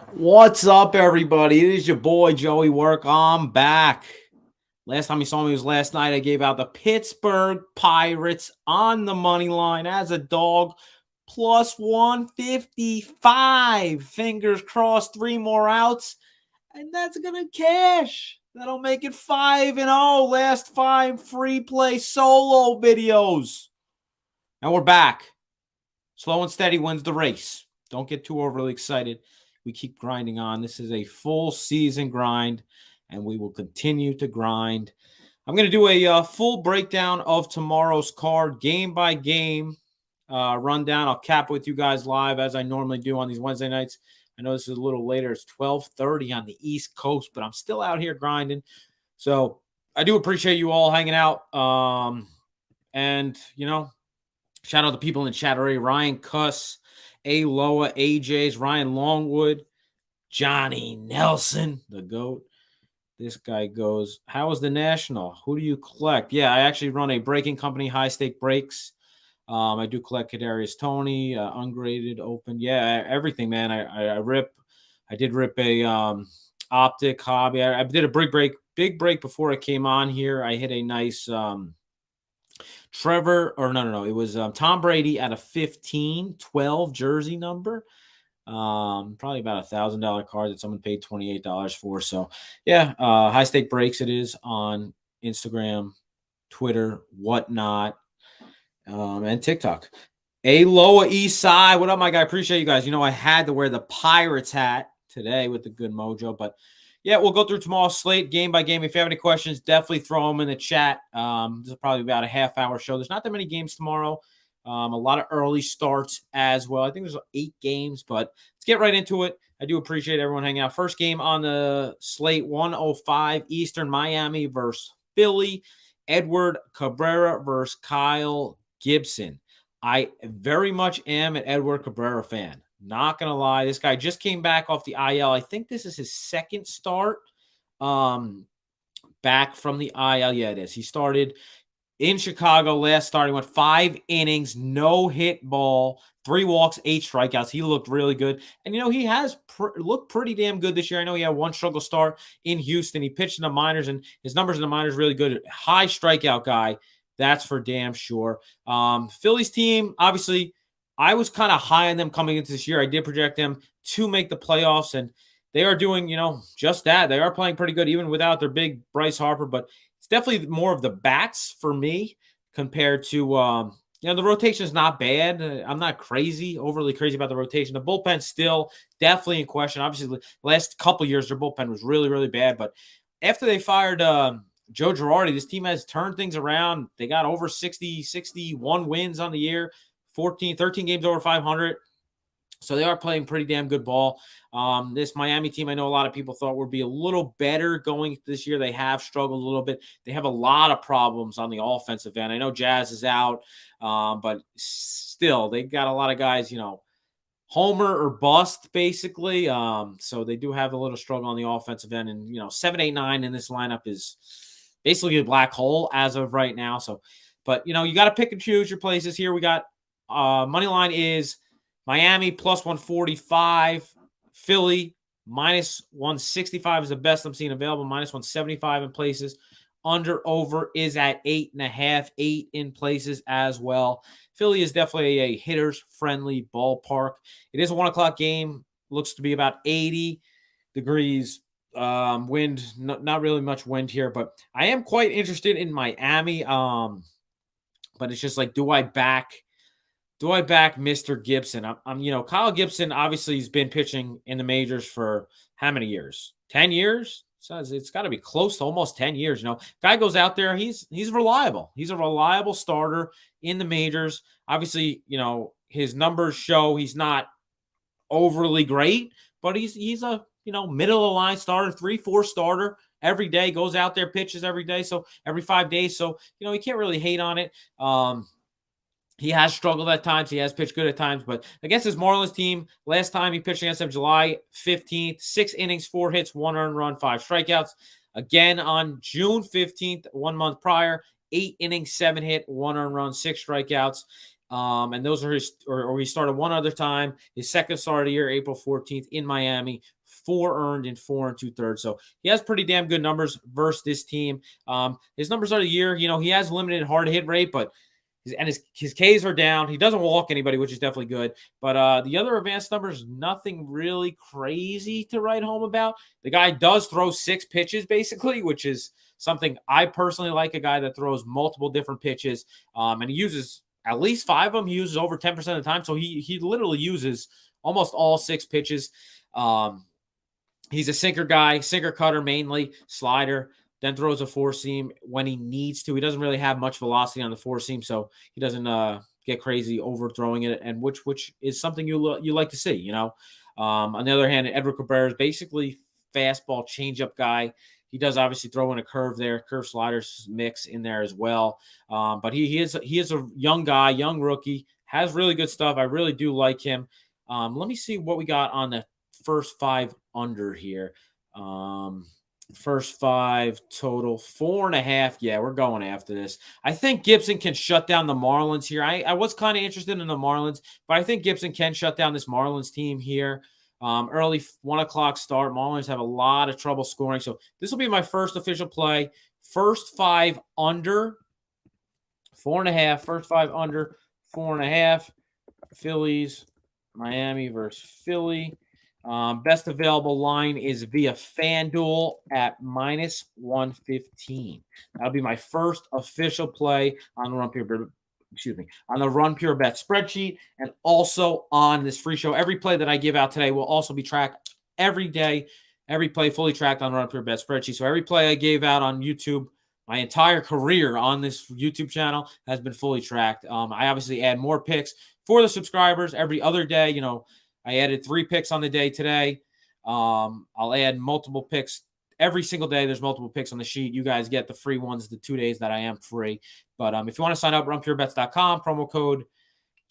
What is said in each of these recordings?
What's up, everybody? It is your boy, Joeywerk. I'm back. Last time you saw me was last night. I gave out the Pittsburgh Pirates on the money line as a dog, plus 155. Fingers crossed, 3 more outs, and that's going to cash. That'll make it 5-0. Last 5 free play solo videos. And we're back. Slow and steady wins the race. Don't get too overly excited. We keep grinding on. This is a full season grind, and we will continue to grind. I'm going to do a full breakdown of tomorrow's card, game by game rundown. I'll cap with you guys live as I normally do on these Wednesday nights. I know this is a little later. It's 12:30 on the East Coast, but I'm still out here grinding. So I do appreciate you all hanging out. Shout out to people in the chat already. Ryan Cuss, A. Loa, AJ's, Ryan Longwood, Johnny Nelson, the GOAT. This guy goes, how is the National? Who do you collect? Yeah, I actually run a breaking company, High Stake Breaks. I do collect Kadarius Toney, ungraded, open. Yeah, everything, man. I did rip a optic hobby. I did a big break before I came on here. I hit a nice it was Tom Brady at a 15-12 jersey number. Probably about $1,000 card that someone paid $28 for. So yeah, High Stake Breaks it is on Instagram, Twitter, whatnot, and TikTok. Aloha East Side. What up, my guy? Appreciate you guys. You know, I had to wear the Pirates hat today with the good mojo, but yeah, we'll go through tomorrow's slate game by game. If you have any questions, definitely throw them in the chat. This is probably about a half-hour show. There's not that many games tomorrow. A lot of early starts as well. I think there's 8 games, but let's get right into it. I do appreciate everyone hanging out. First game on the slate, 1:05 Eastern, Miami versus Philly. Edward Cabrera versus Kyle Gibson. I very much am an Edward Cabrera fan. Not going to lie. This guy just came back off the IL. I think this is his second start back from the IL. Yeah, it is. He started in Chicago last start. He went 5 innings, no hit ball, 3 walks, 8 strikeouts. He looked really good. And, you know, he has looked pretty damn good this year. I know he had 1 struggle start in Houston. He pitched in the minors, and his numbers in the minors really good. High strikeout guy. That's for damn sure. Phillies team, obviously, I was kind of high on them coming into this year. I did project them to make the playoffs, and they are doing, just that. They are playing pretty good, even without their big Bryce Harper, but it's definitely more of the bats for me compared to, the rotation is not bad. I'm not overly crazy about the rotation. The bullpen still definitely in question. Obviously, the last couple years, their bullpen was really, really bad, but after they fired Joe Girardi, this team has turned things around. They got over 61 wins on the year. 13 games over 500. So they are playing pretty damn good ball. This Miami team, I know a lot of people thought would be a little better going this year. They have struggled a little bit. They have a lot of problems on the offensive end. I know Jazz is out, but still, they got a lot of guys, homer or bust, basically. So they do have a little struggle on the offensive end. And, 7, 8, 9 in this lineup is basically a black hole as of right now. So, but, you got to pick and choose your places here. We got money line is Miami plus 145, Philly minus 165 is the best I'm seeing available, minus 175 in places. Under over is at 8.5, 8 in places as well. Philly is definitely a hitters friendly ballpark. It is a 1:00 game. Looks to be about 80 degrees. Wind, not really much wind here, but I am quite interested in Miami. But it's just like, do I back Mr. Gibson? Kyle Gibson, obviously, he's been pitching in the majors for how many years? 10 years? So it's got to be close to almost 10 years. Guy goes out there, he's reliable. He's a reliable starter in the majors. Obviously, his numbers show he's not overly great, but he's a, middle of the line starter, 3-4 starter every day, goes out there, pitches every day. So every 5 days. So, you can't really hate on it. He has struggled at times. He has pitched good at times. But against his Marlins team, last time he pitched against them July 15th, 6 innings, 4 hits, 1 earned run, 5 strikeouts. Again on June 15th, 1 month prior, 8 innings, 7 hit, 1 earned run, 6 strikeouts. And those are his, or he started one other time. His second start of the year, April 14th in Miami, 4 earned in 4 2/3. So he has pretty damn good numbers versus this team. His numbers are the year, he has limited hard hit rate, but his Ks are down. He doesn't walk anybody, which is definitely good. But the other advanced numbers, nothing really crazy to write home about. The guy does throw 6 pitches, basically, which is something I personally like, a guy that throws multiple different pitches. And he uses at least 5 of them. He uses over 10% of the time. So he literally uses almost all 6 pitches. He's a sinker guy, sinker cutter mainly, slider, then throws a 4-seam when he needs to. He doesn't really have much velocity on the 4-seam, so he doesn't get crazy overthrowing it, and which is something you like to see, On the other hand, Edward Cabrera is basically fastball changeup guy. He does obviously throw in a curve there, curve sliders mix in there as well. But he is a young guy, young rookie, has really good stuff. I really do like him. Let me see what we got on the first 5 under here. First 5 total 4.5. Yeah, we're going after this. I think Gibson can shut down the Marlins here. I was kind of interested in the Marlins, but I think Gibson can shut down this Marlins team here. Early 1 o'clock start. Marlins have a lot of trouble scoring. So this will be my first official play. First 5 under 4.5. First 5 under 4.5. Phillies, Miami versus Philly. Best available line is via FanDuel at -115. That'll be my first official play on the Run Pure Bet spreadsheet, and also on this free show. Every play that I give out today will also be tracked every day. Every play fully tracked on the Run Pure Bet spreadsheet. So every play I gave out on YouTube, my entire career on this YouTube channel, has been fully tracked. I obviously add more picks for the subscribers every other day. I added 3 picks on the day today. I'll add multiple picks every single day. There's multiple picks on the sheet. You guys get the free ones the 2 days that I am free. But if you want to sign up, runpurebets.com, promo code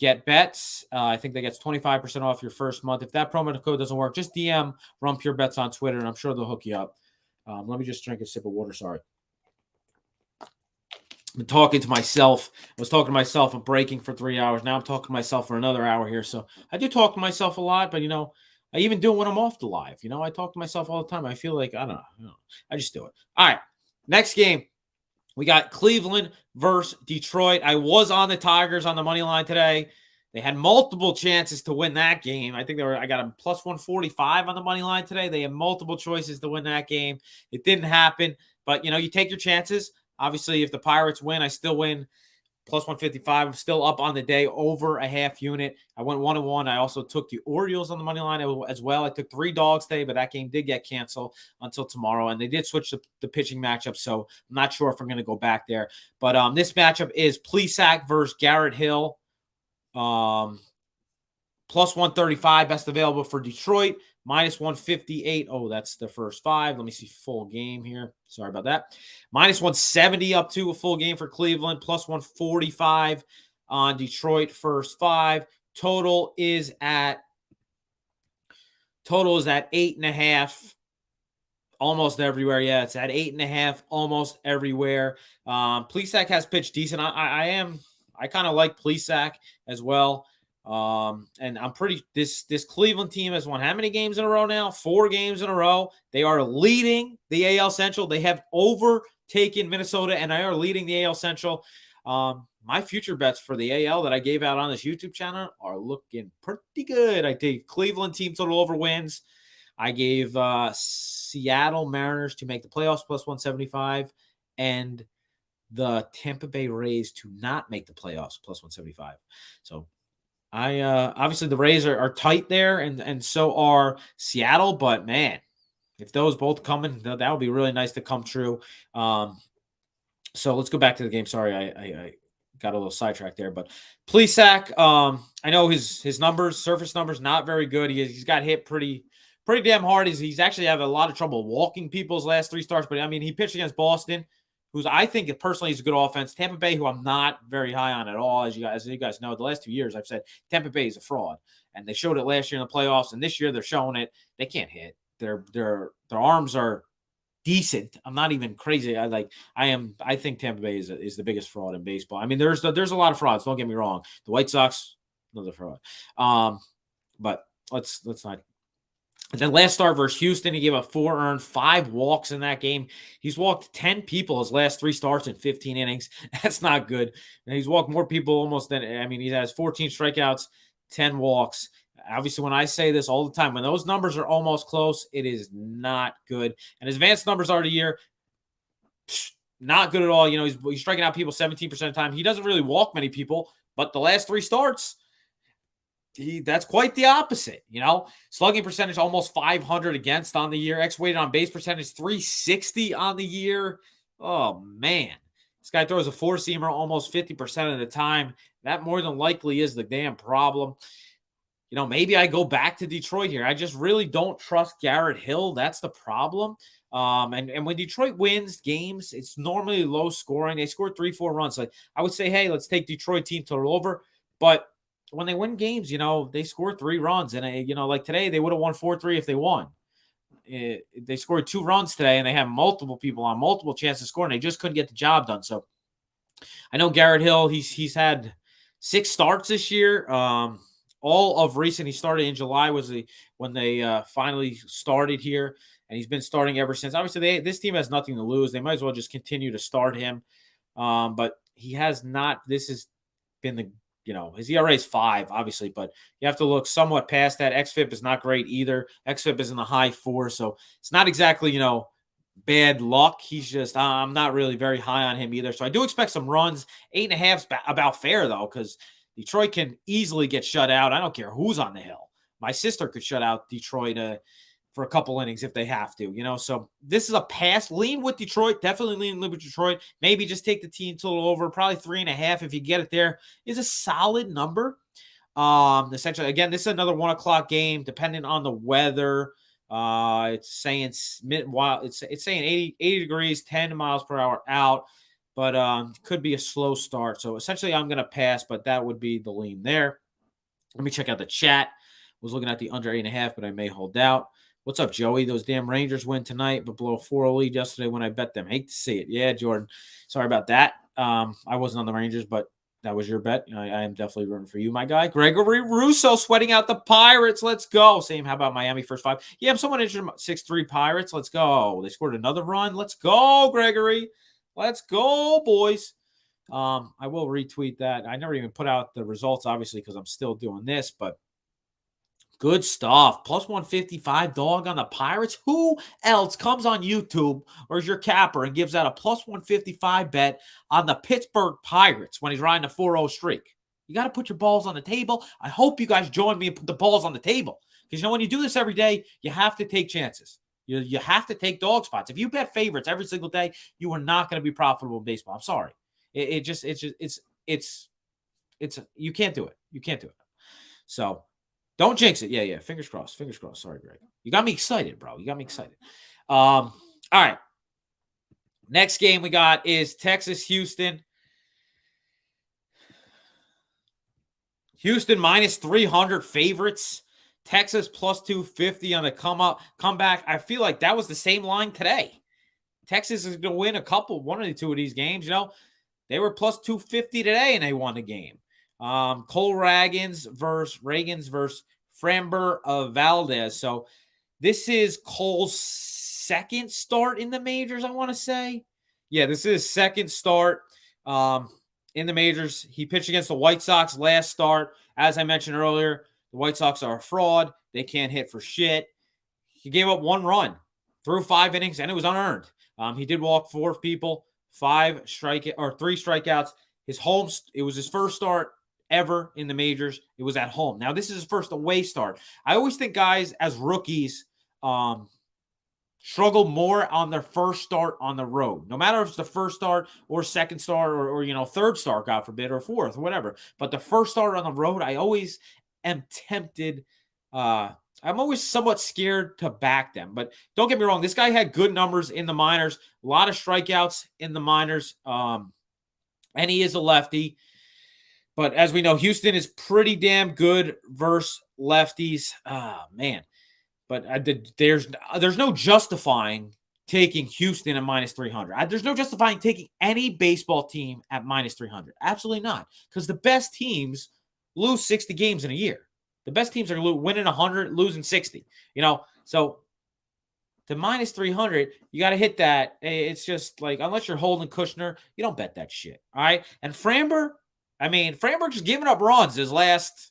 GetBets. I think that gets 25% off your first month. If that promo code doesn't work, just DM RunPureBets on Twitter, and I'm sure they'll hook you up. Let me just drink a sip of water. Sorry. I'm talking to myself. I was talking to myself. I'm breaking for 3 hours. Now I'm talking to myself for another hour here. So I do talk to myself a lot, but, I even do it when I'm off the live. I talk to myself all the time. I feel like, I don't know. I just do it. All right. Next game. We got Cleveland versus Detroit. I was on the Tigers on the money line today. They had multiple chances to win that game. I got a plus 145 on the money line today. They had multiple choices to win that game. It didn't happen, but you take your chances. Obviously, if the Pirates win, I still win plus 155. I'm still up on the day over a half unit. I went 1-1. I also took the Orioles on the money line as well. I took 3 dogs today, but that game did get canceled until tomorrow. And they did switch the pitching matchup, so I'm not sure if I'm going to go back there. But this matchup is Plesac versus Garrett Hill. Plus 135, best available for Detroit. Minus 158. Oh, that's the first 5. Let me see full game here. Sorry about that. Minus 170 up to a full game for Cleveland. Plus 145 on Detroit first 5. Total is at 8.5. Almost everywhere. Yeah, it's at 8.5 almost everywhere. Plesac has pitched decent. I kind of like Plesac as well. And I'm this Cleveland team has won how many games in a row now? 4 games in a row. They are leading the AL Central. They have overtaken Minnesota, and they are leading the AL Central. My future bets for the AL that I gave out on this YouTube channel are looking pretty good. I gave Cleveland team total over wins. I gave Seattle Mariners to make the playoffs plus 175, and the Tampa Bay Rays to not make the playoffs plus 175. So I obviously the Rays are tight there, and so are Seattle. But man, if those both come in, that would be really nice to come true. So let's go back to the game. Sorry, I got a little sidetracked there. But Plesac, I know his numbers, surface numbers, not very good. He's got hit pretty damn hard. He's actually had a lot of trouble walking people's last 3 starts. But I mean, he pitched against Boston, who's I think personally is a good offense. Tampa Bay, who I'm not very high on at all, as you guys know, the last 2 years I've said Tampa Bay is a fraud, and they showed it last year in the playoffs, and this year they're showing it. They can't hit. Their arms are decent. I'm not even crazy. I think Tampa Bay is the biggest fraud in baseball. I mean, there's a lot of frauds. Don't get me wrong. The White Sox, another fraud. But let's not. And then last start versus Houston, he gave up 4 earned, 5 walks in that game. He's walked 10 people his last 3 starts in 15 innings. That's not good. And he's walked more people almost than, I mean, he has 14 strikeouts, 10 walks. Obviously, when I say this all the time, when those numbers are almost close, it is not good. And his advanced numbers are the year, not good at all. You know, he's striking out people 17% of the time. He doesn't really walk many people, but the last 3 starts, that's quite the opposite, you know. Slugging percentage almost 500 against on the year. X-weighted on base percentage 360 on the year. Oh, man. This guy throws a 4-seamer almost 50% of the time. That more than likely is the damn problem. You know, maybe I go back to Detroit here. I just really don't trust Garrett Hill. That's the problem. And when Detroit wins games, it's normally low scoring. They score 3-4 runs. Like, I would say, hey, let's take Detroit team total over. But when they win games, you know, they score 3 runs. And, you know, like today, they would have won 4-3 if they won. They scored 2 runs today, and they had multiple people on multiple chances of scoring. They just couldn't get the job done. So I know Garrett Hill, he's had 6 starts this year. All of recent, he started in July when they finally started here, and he's been starting ever since. Obviously, this team has nothing to lose. They might as well just continue to start him. But he has not. This has been the, you know, his ERA is 5, obviously, but you have to look somewhat past that. XFIP is not great either. XFIP is in the high 4, so it's not exactly, you know, bad luck. He's just, I'm not really very high on him either. So I do expect some runs. 8.5's about fair, though, because Detroit can easily get shut out. I don't care who's on the hill. My sister could shut out Detroit for a couple innings if they have to, you know. So this is a pass. Lean with Detroit. Definitely lean with Detroit. Maybe just take the team total over. Probably 3.5 if you get it there. Is a solid number. Essentially, again, this is another 1 o'clock game, depending on the weather. It's saying it's saying 80 degrees, 10 miles per hour out. But could be a slow start. So essentially, I'm going to pass, but that would be the lean there. Let me check out the chat. Was looking at the under 8.5, but I may hold out. What's up, Joey? Those damn Rangers win tonight, but below 4 lead yesterday when I bet them. Hate to see it. Yeah, Jordan. Sorry about that. I wasn't on the Rangers, but that was your bet. I am definitely rooting for you, my guy. Gregory Russo sweating out the Pirates. Let's go. Same. How about Miami first 5? Yeah, I'm somewhat interested in 6-3 Pirates. Let's go. They scored another run. Let's go, Gregory. Let's go, boys. I will retweet that. I never even put out the results, obviously, because I'm still doing this, but good stuff. Plus 155 dog on the Pirates. Who else comes on YouTube or is your capper and gives out a plus 155 bet on the Pittsburgh Pirates when he's riding a 4-0 streak? You got to put your balls on the table. I hope you guys join me and put the balls on the table. Because, you know, when you do this every day, you have to take chances. You have to take dog spots. If you bet favorites every single day, you are not going to be profitable in baseball. I'm sorry. It's you can't do it. You can't do it. So don't jinx it. Yeah. Fingers crossed. Fingers crossed. Sorry, Greg. You got me excited, bro. You got me excited. All right. Next game we got is Texas-Houston. Houston minus 300 favorites. Texas plus 250 on the comeback. I feel like that was the same line today. Texas is going to win one or 2 of these games. You know, they were plus 250 today and they won the game. Cole Ragans versus Framber Valdez. So this is Cole's second start in the majors, I want to say. Yeah, this is his second start in the majors. He pitched against the White Sox last start. As I mentioned earlier, the White Sox are a fraud. They can't hit for shit. He gave up 1 run through 5 innings, and it was unearned. He did walk 4 people, 3 strikeouts. It was his first start ever in the majors. It was at home. Now, this is his first away start. I always think guys as rookies struggle more on their first start on the road. No matter if it's the first start or second start or you know, third start, God forbid, or fourth or whatever. But the first start on the road, I always am tempted. I'm always somewhat scared to back them. But don't get me wrong. This guy had good numbers in the minors. A lot of strikeouts in the minors. And he is a lefty. But as we know, Houston is pretty damn good versus lefties. Man. But there's no justifying taking Houston at minus 300. There's no justifying taking any baseball team at minus 300. Absolutely not. Because the best teams lose 60 games in a year. The best teams are winning 100, losing 60. So the minus 300, you got to hit that. It's just like, unless you're holding Kushner, you don't bet that shit. All right. And Framber just giving up runs his last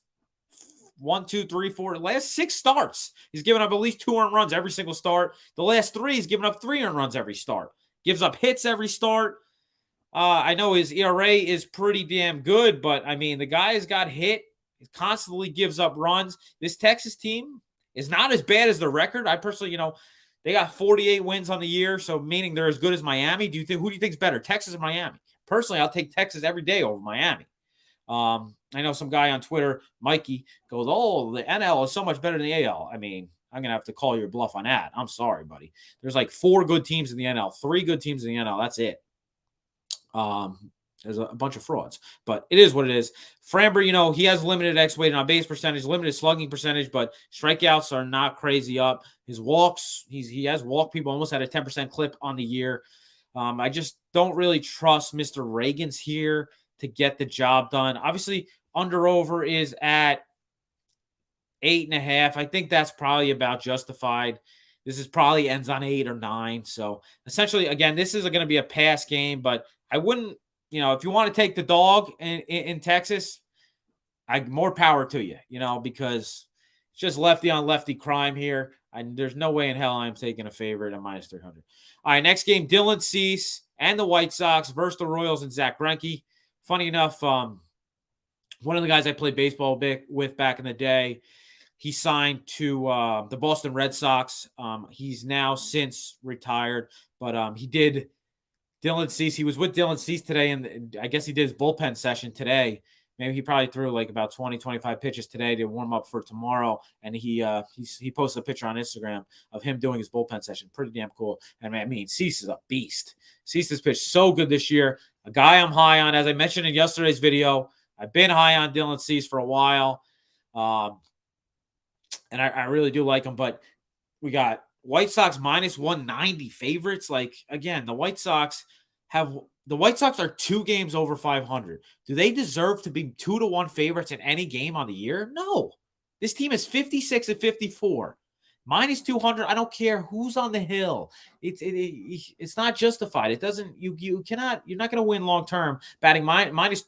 6 starts. He's given up at least 2 earned runs every single start. The last 3, he's given up 3 earned runs every start. Gives up hits every start. I know his ERA is pretty damn good, but the guy has got hit. He constantly gives up runs. This Texas team is not as bad as the record. I personally, they got 48 wins on the year, so meaning they're as good as Miami. Who do you think is better, Texas or Miami? Personally, I'll take Texas every day over Miami. I know some guy on Twitter, Mikey, goes, "Oh, the NL is so much better than the AL." I'm going to have to call your bluff on that. I'm sorry, buddy. There's like 4 good teams in the NL, 3 good teams in the NL. That's it. There's a bunch of frauds, but it is what it is. Framber, he has limited X-weighted on base percentage, limited slugging percentage, but strikeouts are not crazy up. His walks, he has walked people almost at a 10% clip on the year. I just don't really trust Mr. Reagans here to get the job done. Obviously, under-over is at 8.5. I think that's probably about justified. This is probably ends on 8 or 9. So essentially, again, this is going to be a pass game, but I wouldn't, if you want to take the dog in Texas, more power to you, because it's just lefty on lefty crime here. There's no way in hell I'm taking a favorite at minus 300. All right, next game, Dylan Cease and the White Sox versus the Royals and Zach Greinke. Funny enough, one of the guys I played baseball with back in the day, he signed to the Boston Red Sox. He's now since retired, but Dylan Cease, he was with Dylan Cease today, and I guess he did his bullpen session today. Maybe he probably threw like about 20, 25 pitches today to warm up for tomorrow. And he posted a picture on Instagram of him doing his bullpen session. Pretty damn cool. And Cease is a beast. Cease has pitched so good this year. A guy I'm high on, as I mentioned in yesterday's video. I've been high on Dylan Cease for a while. And I really do like him. But we got White Sox minus 190 favorites. Like, again, the White Sox are 2 games over 500. Do they deserve to be 2-1 favorites in any game on the year? No. This team is 56 and 54. Minus 200. I don't care who's on the hill. It's not justified. It doesn't. You're not going to win long term betting minus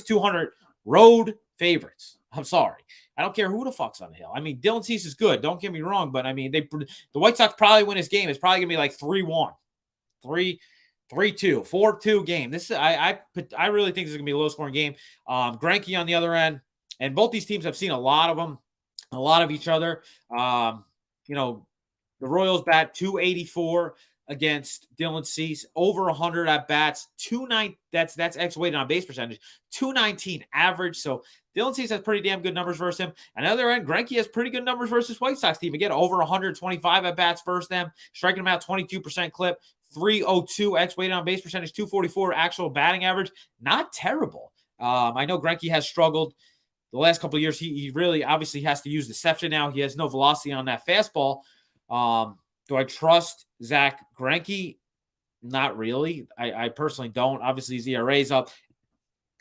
200 road favorites. I'm sorry. I don't care who the fuck's on the hill. Dylan Cease is good. Don't get me wrong, but the White Sox probably win this game. It's probably gonna be like 3-1, 3-2, 4-2 game. I really think this is gonna be a low scoring game. Greinke on the other end, and both these teams have seen a lot of them, a lot of each other. The Royals bat 284 against Dylan Cease, over 100 at bats, 290. That's X-weighted on base percentage, 219 average. So Dylan Cease has pretty damn good numbers versus him. On the other end, Greinke has pretty good numbers versus White Sox team. Again, over 125 at bats versus them, striking them out 22% clip, 302 X-weighted on base percentage, 244 actual batting average. Not terrible. I know Greinke has struggled the last couple of years. He really obviously has to use deception now. He has no velocity on that fastball. Do I trust Zach Greinke? Not really. I personally don't. Obviously, his ERA is up.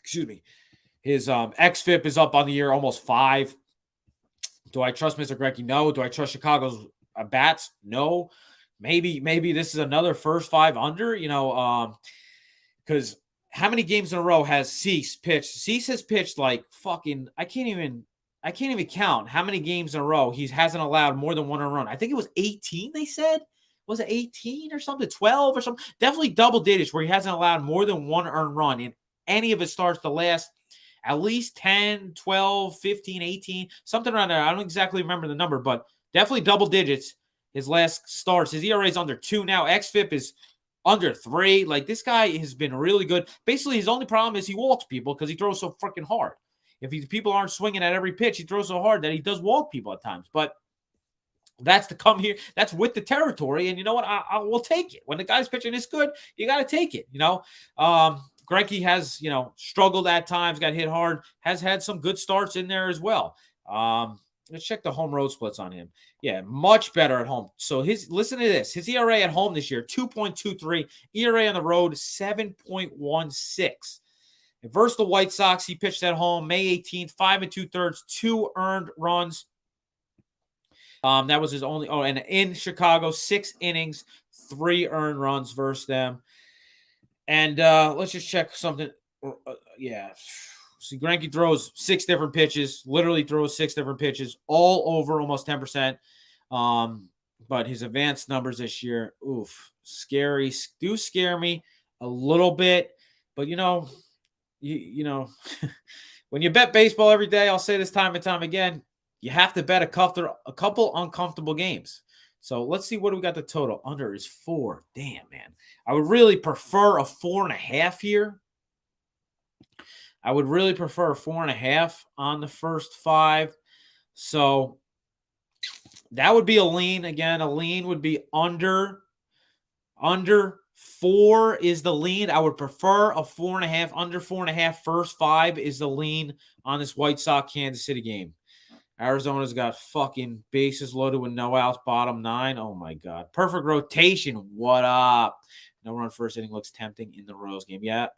Excuse me. His xFIP is up on the year, almost 5. Do I trust Mr. Greinke? No. Do I trust Chicago's bats? No. Maybe this is another first 5 under, because how many games in a row has Cease pitched? Cease has pitched like fucking, I can't even count how many games in a row he hasn't allowed more than 1 earned run. I think it was 18, they said. Was it 18 or something? 12 or something? Definitely double digits where he hasn't allowed more than 1 earned run in any of his starts the last at least 10, 12, 15, 18, something around there. I don't exactly remember the number, but definitely double digits his last starts. His ERA is under 2 now. xFIP is under 3. Like, this guy has been really good. Basically, his only problem is he walks people because he throws so freaking hard. If people aren't swinging at every pitch, he throws so hard that he does walk people at times. But that's to come here. That's with the territory. And you know what? I will take it. When the guy's pitching is good, you got to take it. Greinke has, struggled at times, got hit hard, has had some good starts in there as well. let's check the home road splits on him. Yeah, much better at home. So listen to this. His ERA at home this year, 2.23. ERA on the road, 7.16. And versus the White Sox, he pitched at home May 18th, 5 2/3, 2 earned runs. That was his only. Oh, and in Chicago, 6 innings, 3 earned runs versus them. And let's just check something. Yeah. See, Greinke throws 6 different pitches, literally throws 6 different pitches, all over almost 10%. But his advanced numbers this year, oof, scary. Do scare me a little bit. But, you know, when you bet baseball every day, I'll say this time and time again, you have to bet a couple uncomfortable games. So let's see what we got the total. Under is 4. Damn, man. I would really prefer a 4.5 here. I would really prefer a 4.5 on the first 5. So that would be a lean. Again, a lean would be under 4 is the lean. I would prefer a 4.5. Under 4.5, first 5 is the lean on this White Sox Kansas City game. Arizona's got fucking bases loaded with no outs, bottom 9. Oh, my God. Perfect rotation. What up? No run first inning looks tempting in the Royals game. Yeah.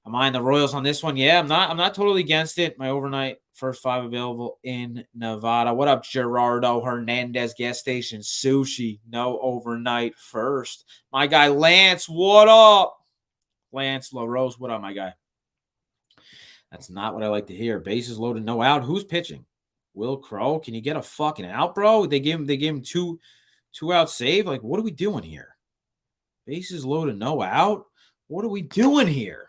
Am I in the Royals on this one? Yeah, I'm not totally against it. My overnight first 5 available in Nevada. What up, Gerardo Hernandez gas station sushi? No overnight first. My guy Lance, what up? Lance LaRose, what up, my guy? That's not what I like to hear. Bases loaded, no out. Who's pitching? Will Crow, can you get a fucking out, bro? They gave him two out save. Like, what are we doing here? Bases loaded, no out. What are we doing here?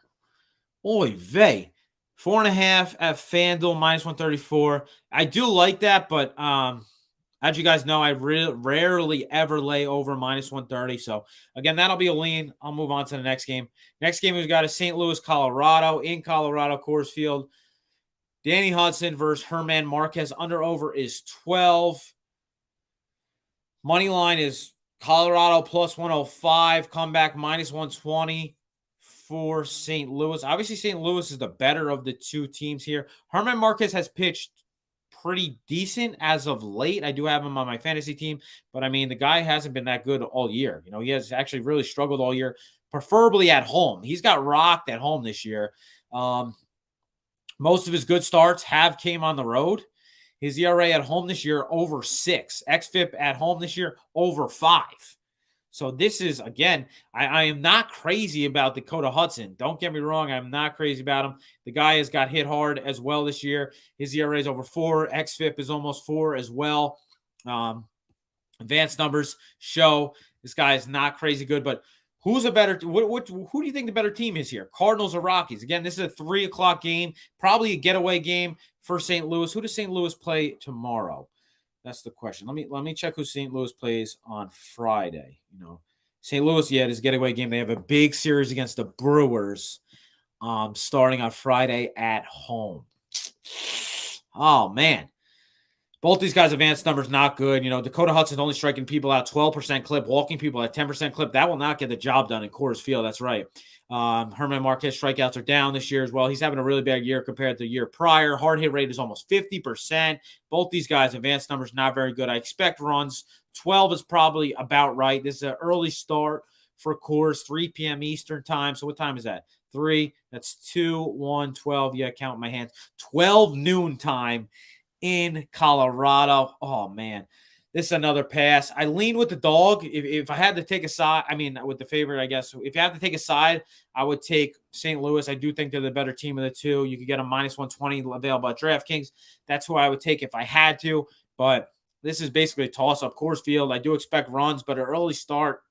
Oy vey. 4.5 at FanDuel, minus 134. I do like that, but as you guys know, I rarely ever lay over minus 130. So, again, that'll be a lean. I'll move on to the next game. Next game we've got is St. Louis, Colorado. In Colorado, Coors Field. Danny Hudson versus Herman Marquez. Under-over is 12. Money line is Colorado plus 105. Comeback minus 120 for St. Louis. Obviously, St. Louis is the better of the two teams here. Herman Marquez has pitched pretty decent as of late. I do have him on my fantasy team, but I mean, the guy hasn't been that good all year. You know, he has actually really struggled all year, preferably at home. He's got rocked at home this year. Most of his good starts have came on the road. His ERA at home this year, over 6. xFIP at home this year, over 5. So this is, again, I am not crazy about Dakota Hudson. Don't get me wrong. I'm not crazy about him. The guy has got hit hard as well this year. His ERA is over 4. xFIP is almost 4 as well. Advanced numbers show this guy is not crazy good, but who's a better? Who do you think the better team is here? Cardinals or Rockies? Again, this is a 3 o'clock game, probably a getaway game for St. Louis. Who does St. Louis play tomorrow? That's the question. Let me check who St. Louis plays on Friday. You know, St. Louis, yeah, this getaway game. They have a big series against the Brewers, starting on Friday at home. Oh man. Both these guys' advanced numbers not good. You know, Dakota Hudson's only striking people out 12% clip, walking people at 10% clip. That will not get the job done in Coors Field. That's right. Herman Marquez strikeouts are down this year as well. He's having a really bad year compared to the year prior. Hard hit rate is almost 50%. Both these guys' advanced numbers not very good. I expect runs. 12 is probably about right. This is an early start for Coors, 3 p.m. Eastern time. So what time is that? 3. That's 2, 1, 12. Yeah, count my hands. 12 noon time in Colorado. Oh, man. This is another pass. I lean with the dog. If I had to take a side, I mean, with the favorite, I guess. If you have to take a side, I would take St. Louis. I do think they're the better team of the two. You could get a minus 120 available at DraftKings. That's who I would take if I had to. But this is basically a toss-up. Coors Field, I do expect runs, but an early start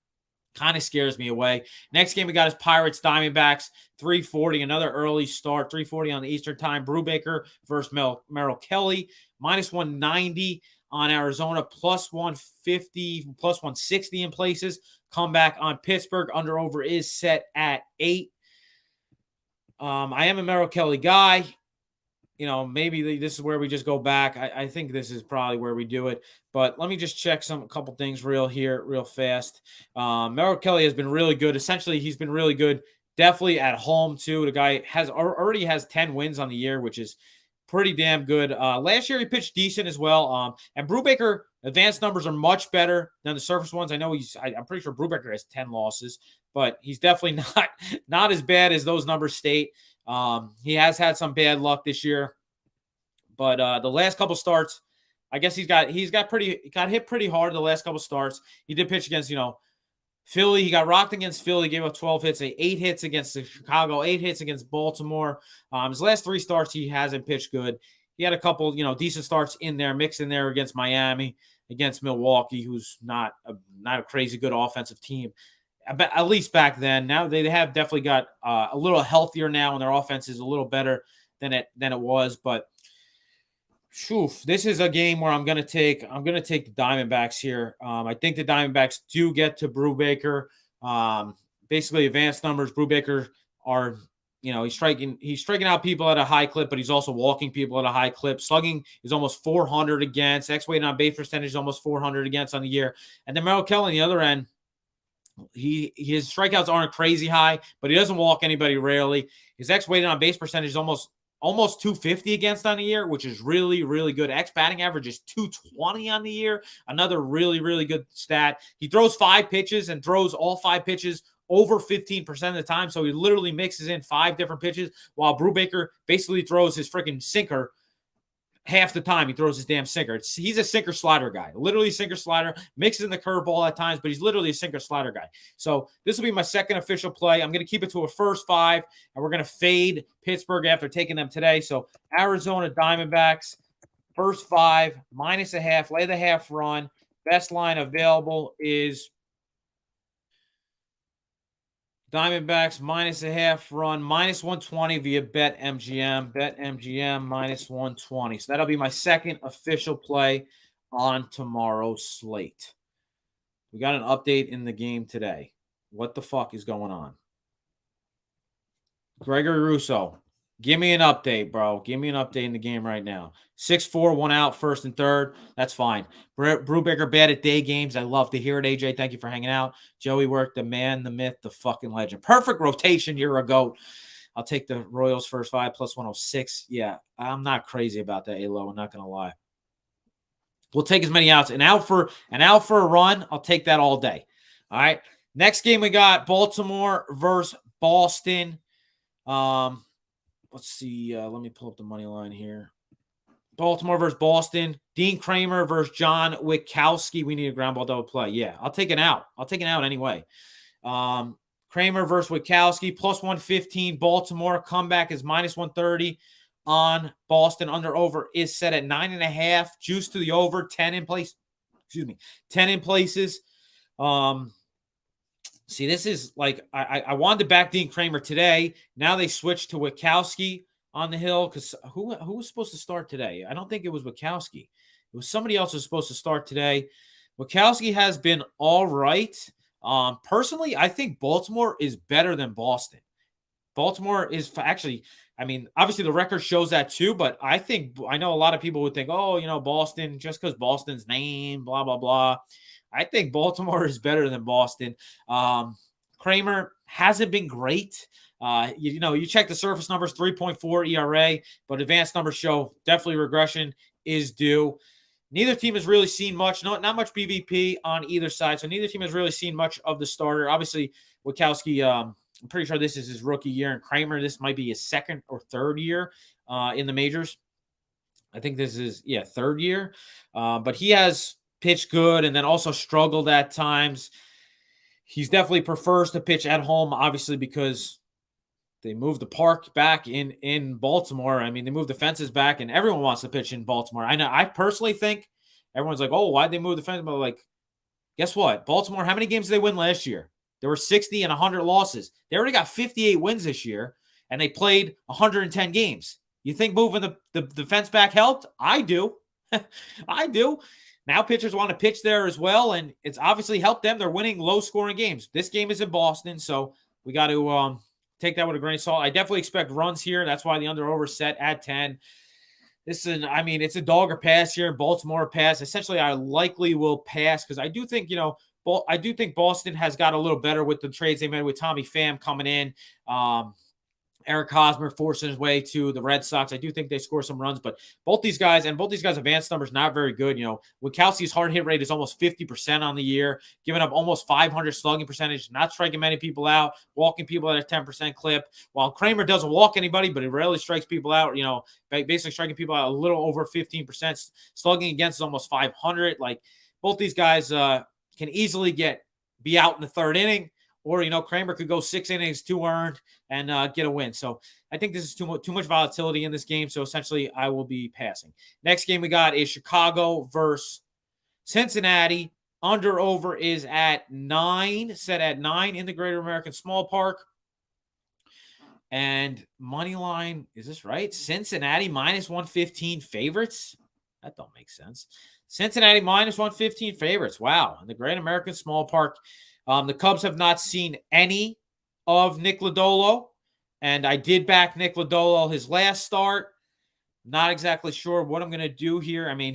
kind of scares me away. Next game we got is Pirates, Diamondbacks, 3:40. Another early start, 3:40 on the Eastern time. Brubaker versus Merrill Kelly, minus 190 on Arizona, plus 150, plus 160 in places. Comeback on Pittsburgh. Under over is set at 8. I am a Merrill Kelly guy. You know, maybe this is where we just go back. I think this is probably where we do it. But let me just check a couple things real fast. Merrill Kelly has been really good. Essentially, he's been really good. Definitely at home, too. The guy already has 10 wins on the year, which is pretty damn good. Last year he pitched decent as well. And Brubaker advanced numbers are much better than the surface ones. I know I'm pretty sure Brubaker has 10 losses, but he's definitely not as bad as those numbers state. He has had some bad luck this year, but the last couple starts, I guess he got hit pretty hard the last couple starts. He did pitch against, Philly. He got rocked against Philly, gave up 12 hits, 8 hits against Chicago, 8 hits against Baltimore. His last 3 starts, he hasn't pitched good. He had a couple, decent starts in there, mixed in there against Miami, against Milwaukee, who's not a crazy good offensive team, at least back then. Now they have definitely got a little healthier now, and their offense is a little better than it was. But this is a game where I'm gonna take the Diamondbacks here. I think the Diamondbacks do get to Brubaker. Basically, advanced numbers. Brubaker are, he's striking out people at a high clip, but he's also walking people at a high clip. Slugging is almost 400 against. X-weighted on base percentage is almost 400 against on the year. And then Merrill Kelly on the other end, his strikeouts aren't crazy high, but he doesn't walk anybody rarely. His X-weighted on base percentage is almost 250 against on the year, which is really, really good. X batting average is 220 on the year. Another really, really good stat. He throws 5 pitches and throws all 5 pitches over 15% of the time. So he literally mixes in 5 different pitches, while Brubaker basically throws his freaking sinker half the time. He throws his damn sinker. He's a sinker slider guy, literally sinker slider, mixes in the curveball at times, but he's literally a sinker slider guy. So this will be my second official play. I'm going to keep it to a first 5, and we're going to fade Pittsburgh after taking them today. So Arizona Diamondbacks, first 5, -0.5, lay the half run. Best line available is Diamondbacks -0.5 run, -120 via BetMGM. BetMGM -120. So that'll be my second official play on tomorrow's slate. We got an update in the game today. What the fuck is going on? Gregory Russo, give me an update, bro. Give me an update in the game right now. 6-4, 1 out, first and third. That's fine. Brubaker bad at day games. I love to hear it, AJ. Thank you for hanging out. Joeywerk, the man, the myth, the fucking legend. Perfect rotation. You're a GOAT. I'll take the Royals first 5 plus 106. Yeah, I'm not crazy about that, A-Lo. I'm not going to lie. We'll take as many outs. An out for a run, I'll take that all day. All right. Next game we got Baltimore versus Boston. Let's see. Let me pull up the money line here. Baltimore versus Boston. Dean Kramer versus John Witkowski. We need a ground ball double play. Yeah, I'll take an out. I'll take an out anyway. Kramer versus Witkowski, plus 115. Baltimore comeback is -130 on Boston. Under over is set at 9.5. Juice to the over, 10 in place. 10 in places. See, this is like I wanted to back Dean Kramer today. Now they switched to Witkowski on the hill because who was supposed to start today? I don't think it was Witkowski. It was somebody else who was supposed to start today. Witkowski has been all right. Personally, I think Baltimore is better than Boston. Baltimore is actually, I mean, obviously the record shows that too, but I know a lot of people would think, oh, Boston, just because Boston's name, blah, blah, blah. I think Baltimore is better than Boston. Kramer hasn't been great. You check the surface numbers, 3.4 ERA, but advanced numbers show definitely regression is due. Neither team has really seen much, not much BVP on either side. So neither team has really seen much of the starter. Obviously, Witkowski, I'm pretty sure this is his rookie year, and Kramer, this might be his second or third year in the majors. I think this is, third year. But he has pitched good and then also struggled at times. He's definitely prefers to pitch at home, obviously, because they moved the park back in Baltimore. I mean, they moved the fences back, and everyone wants to pitch in Baltimore. I know. I personally think everyone's like, oh, why'd they move the fence? But like, guess what? Baltimore, how many games did they win last year? There were 60 and 100 losses. They already got 58 wins this year, and they played 110 games. You think moving the fence back helped? I do. I do. Now pitchers want to pitch there as well, and it's obviously helped them. They're winning low-scoring games. This game is in Boston, so we got to take that with a grain of salt. I definitely expect runs here. That's why the under-over set at 10. It's a dog or pass here. Baltimore pass. Essentially, I likely will pass because I do think, I do think Boston has got a little better with the trades they made with Tommy Pham coming in. Eric Hosmer forcing his way to the Red Sox. I do think they score some runs, but both these guys' advanced numbers not very good. Kelsey's hard hit rate is almost 50% on the year, giving up almost 500 slugging percentage, not striking many people out, walking people at a 10% clip. While Kramer doesn't walk anybody, but he rarely strikes people out. Basically striking people out a little over 15%. Slugging against is almost 500. Like both these guys can easily be out in the third inning. Or, Kramer could go 6 innings, 2 earned, and get a win. So I think this is too much volatility in this game. So essentially, I will be passing. Next game we got is Chicago versus Cincinnati. Under-over is at 9, set at 9 in the Greater American Small Park. And money line, is this right? Cincinnati minus 115 favorites? That don't make sense. Cincinnati minus 115 favorites. Wow. In the Great American Small Park. The Cubs have not seen any of Nick Lodolo, and I did back Nick Lodolo his last start. Not exactly sure what I'm going to do here. I mean,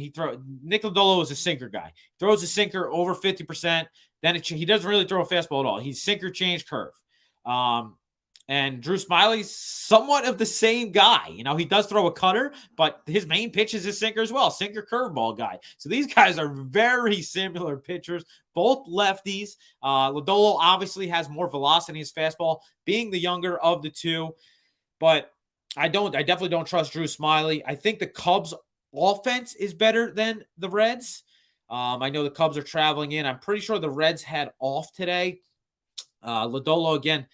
Nick Lodolo is a sinker guy. Throws a sinker over 50%. Then he doesn't really throw a fastball at all. He's sinker change curve. And Drew Smiley's somewhat of the same guy. He does throw a cutter, but his main pitch is his sinker as well. Sinker curveball guy. So these guys are very similar pitchers, both lefties. Lodolo obviously has more velocity in his fastball, being the younger of the two. But I definitely don't trust Drew Smiley. I think the Cubs offense is better than the Reds. I know the Cubs are traveling in. I'm pretty sure the Reds had off today. Lodolo, again,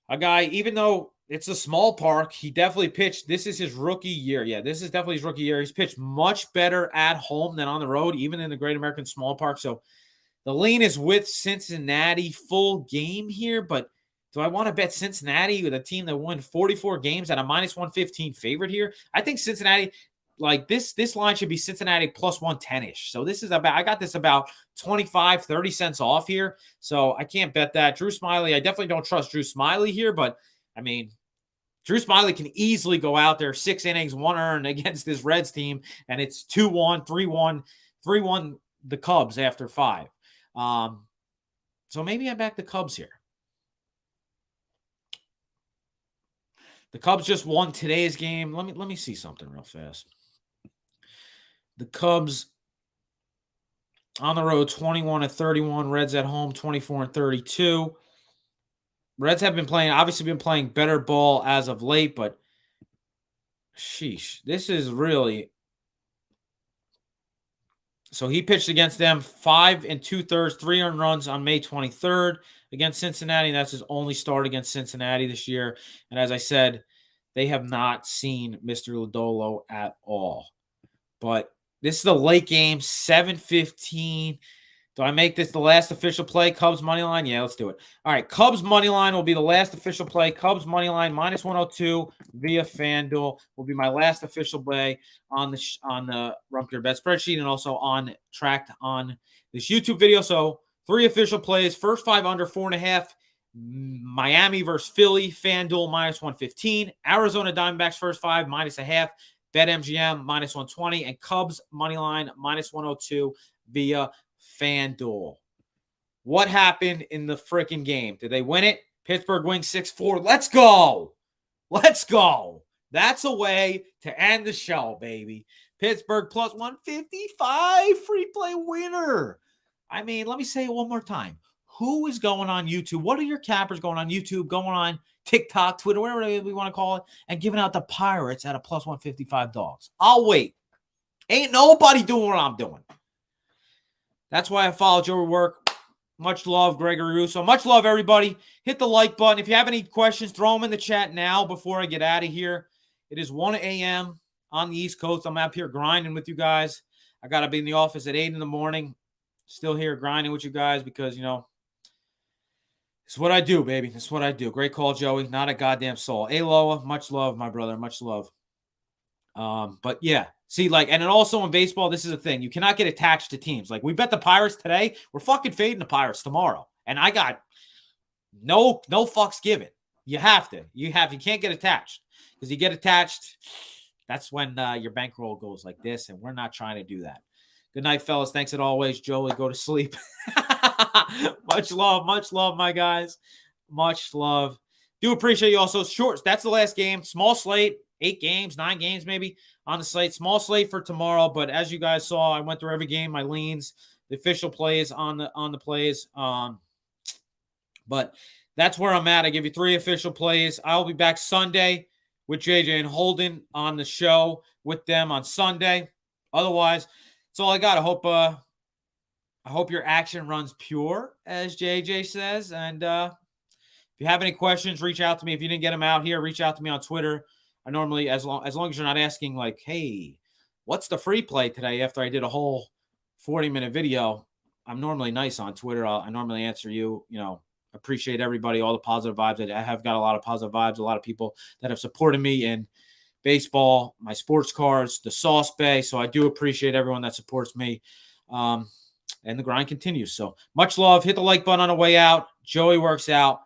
a guy, even though it's a small park, he definitely pitched. This is his rookie year. Yeah, this is definitely his rookie year. He's pitched much better at home than on the road, even in the Great American Small Park. So the lean is with Cincinnati full game here, but do I want to bet Cincinnati with a team that won 44 games at a minus 115 favorite here? I think Cincinnati, like this line should be Cincinnati plus 110-ish. So I got this about 25, 30 cents off here. So I can't bet that. Drew Smiley, I definitely don't trust Drew Smiley here, but I mean, Drew Smiley can easily go out there 6 innings, 1 earned against this Reds team, and it's 2-1, 3-1, 3-1 the Cubs after 5. So maybe I back the Cubs here. The Cubs just won today's game. Let me see something real fast. The Cubs on the road 21-31. Reds at home 24-32. Reds have been playing better ball as of late, but sheesh, this is really. So he pitched against them 5 2/3, 3 earned runs on May 23rd against Cincinnati. That's his only start against Cincinnati this year. And as I said, they have not seen Mr. Lodolo at all. But this is the late game, 7:15. Do I make this the last official play? Cubs money line? Yeah, let's do it. All right, Cubs money line will be the last official play. Cubs money line minus 102 via FanDuel will be my last official play on the Rumpker Bet spreadsheet and also tracked on this YouTube video. So 3 official plays. First 5 under 4.5. Miami versus Philly, FanDuel minus 115. Arizona Diamondbacks first 5 minus a half. BetMGM minus 120. And Cubs money line minus 102 via FanDuel. What happened in the freaking game? Did they win it? Pittsburgh wins 6-4. Let's go. Let's go. That's a way to end the show, baby. Pittsburgh plus 155. Free play winner. I mean, let me say it one more time. Who is going on YouTube? What are your cappers going on YouTube, going on TikTok, Twitter, whatever we want to call it, and giving out the Pirates at a plus 155 dogs? I'll wait. Ain't nobody doing what I'm doing. That's why I follow Joeywerk. Much love, Gregory Russo. Much love, everybody. Hit the like button. If you have any questions, throw them in the chat now before I get out of here. It is 1 a.m. on the East Coast. I'm out here grinding with you guys. I got to be in the office at 8 in the morning. Still here grinding with you guys because, it's what I do, baby. It's what I do. Great call, Joey. Not a goddamn soul. Aloha. Much love, my brother. Much love. But yeah. See, and then also in baseball, this is a thing. You cannot get attached to teams. Like, we bet the Pirates today. We're fucking fading the Pirates tomorrow. And I got no fucks given. You have to. You can't get attached. Because you get attached, that's when your bankroll goes like this. And we're not trying to do that. Good night, fellas. Thanks as always. Joey, go to sleep. Much love, my guys. Much love. Do appreciate you also. Short. That's the last game. Small slate. 8 games, 9 games maybe on the slate. Small slate for tomorrow. But as you guys saw, I went through every game, my leans, the official plays on the plays. But that's where I'm at. I give you 3 official plays. I'll be back Sunday with JJ and Holden on the show with them on Sunday. Otherwise, that's all I got. I hope your action runs pure, as JJ says. And if you have any questions, reach out to me. If you didn't get them out here, reach out to me on Twitter. I normally, as long as you're not asking like, hey, what's the free play today after I did a whole 40-minute video, I'm normally nice on Twitter. I normally answer you, appreciate everybody, all the positive vibes. I have got a lot of positive vibes, a lot of people that have supported me in baseball, my sports cards, the Sauce Bay. So I do appreciate everyone that supports me. And the grind continues. So much love. Hit the like button on the way out. Joeywerk's out.